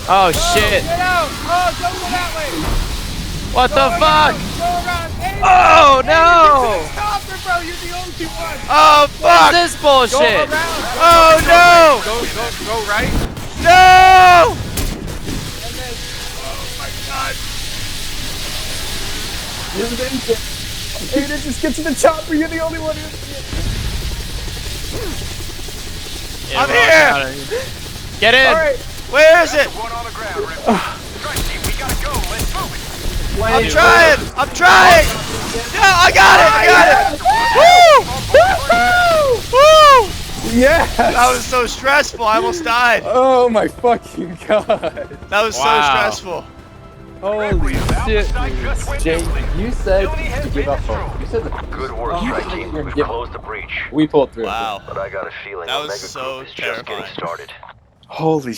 Oh shit! Get out! Oh, don't go that way! What the fuck? Go around! Aiden! Oh Aiden, no! Stop it, bro! You're the only one! Oh fuck! What is this Go bullshit? around! Oh no! Go right! No! And then... Oh my god! Aiden, just get to the chopper. You're the only one who... I'm here! Get in! Alright. Where is it? One on the ground, Rip. Strike team, we gotta go. Let's move it. I'm trying! I'm trying! Yeah, I got it! I got it! Woo! Woo! Yes! That was so stressful. I almost died. Oh my fucking god. That was so stressful. Holy shit, dude. Jay, you said to give up hope. You said that. Good work, strike team. We've closed the breach. We pulled through. Wow. But I got a feeling That Omega was so Group is just getting terrifying. started. Holy